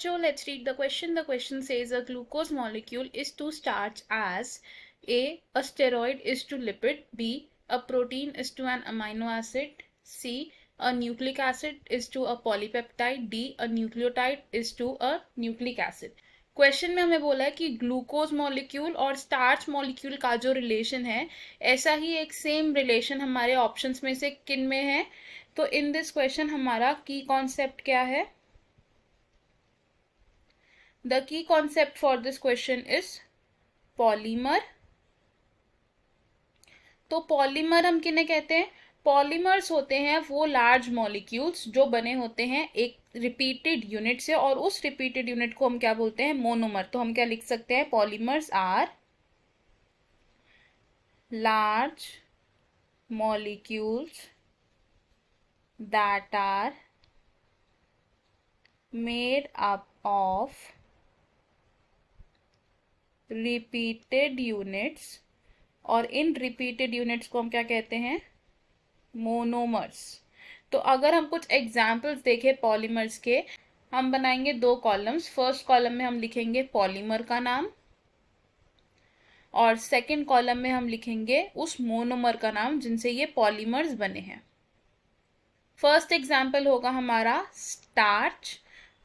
बच्चों, let's read the question. The question says a glucose molecule is to starch as a steroid is to lipid, b a protein is to an amino acid, c a nucleic acid is to a polypeptide, d a nucleotide is to a nucleic acid. Question में हमें बोला है कि glucose molecule और starch molecule का जो relation है, ऐसा ही एक सेम रिलेशन हमारे ऑप्शंस में से किन में है. तो इन दिस क्वेश्चन हमारा की कॉन्सेप्ट क्या है? The key concept for this question is polymer. तो पॉलीमर हम किन्हें कहते हैं? पॉलीमर्स होते हैं वो लार्ज मॉलिक्यूल्स जो बने होते हैं एक रिपीटेड यूनिट से, और उस रिपीटेड यूनिट को हम क्या बोलते हैं? मोनोमर. तो हम क्या लिख सकते हैं? Polymers are large molecules that are made up of repeated units, और इन रिपीटेड यूनिट्स को हम क्या कहते हैं? मोनोमर्स. तो अगर हम कुछ एग्जाम्पल्स देखें पॉलीमर्स के, हम बनाएंगे दो कॉलम्स. फर्स्ट कॉलम में हम लिखेंगे पॉलीमर का नाम, और सेकंड कॉलम में हम लिखेंगे उस मोनोमर का नाम जिनसे ये पॉलीमर्स बने हैं. फर्स्ट एग्जाम्पल होगा हमारा स्टार्च.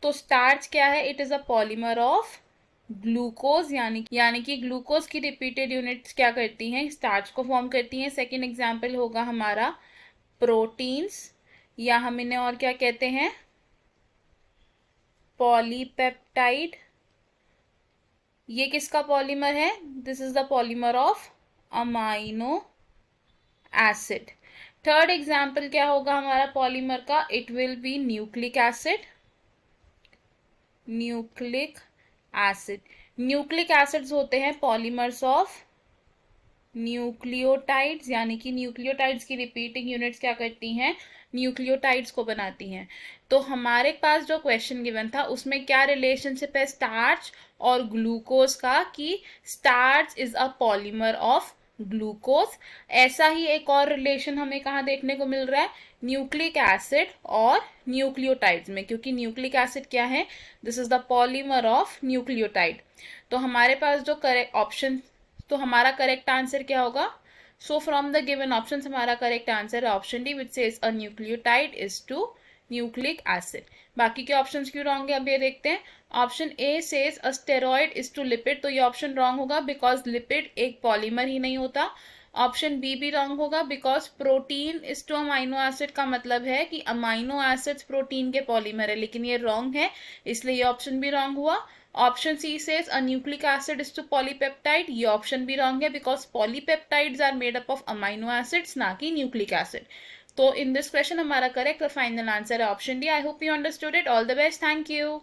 तो स्टार्च क्या है? It is a polymer of glucose, यानी कि ग्लूकोज की रिपीटेड यूनिट्स क्या करती हैं? स्टार्च को फॉर्म करती हैं. सेकंड एग्जाम्पल होगा हमारा प्रोटीन्स, या हम इन्हें और क्या कहते हैं? पॉलीपेप्टाइड. ये किसका पॉलीमर है? This is the polymer of amino acid. Third example क्या होगा हमारा पॉलीमर का? It will be nucleic acid. Nucleic acid. Nucleic acids होते हैं पॉलीमर्स ऑफ न्यूक्लियोटाइड्स, यानी कि न्यूक्लियोटाइड्स की रिपीटिंग यूनिट्स क्या करती हैं? न्यूक्लियोटाइड्स को बनाती हैं. तो हमारे पास जो क्वेश्चन गिवन था उसमें क्या रिलेशनशिप है स्टार्च और ग्लूकोज का, कि starch is a polymer of glucose. ऐसा ही एक और रिलेशन हमें कहाँ देखने को मिल रहा है? न्यूक्लिक एसिड और न्यूक्लियोटाइड्स में, क्योंकि न्यूक्लिक एसिड क्या है? This is the polymer of nucleotide. तो हमारे पास जो करेक्ट ऑप्शन, तो हमारा करेक्ट आंसर क्या होगा? So from the given option हमारा करेक्ट आंसर है option D, which says a nucleotide is to nucleic acid. बाकी के ऑप्शंस क्यों रॉन्ग है अब ये देखते हैं. Option A says a steroid is to lipid. तो ये ऑप्शन रॉन्ग होगा बिकॉज लिपिड एक पॉलीमर ही नहीं होता. ऑप्शन बी भी रॉन्ग होगा because protein is to amino acid का मतलब है कि अमाइनो एसिड्स प्रोटीन के पॉलीमर है, लेकिन ये रॉन्ग है, इसलिए ये ऑप्शन भी रॉन्ग हुआ. Option C says a nucleic acid is to polypeptide. ये ऑप्शन भी रॉन्ग है because polypeptides are made up of amino acids, ना कि न्यूक्लिक एसिड. तो इन दिस क्वेश्चन हमारा करेक्ट और फाइनल आंसर है option D. I hope you understood it. All the best. Thank you.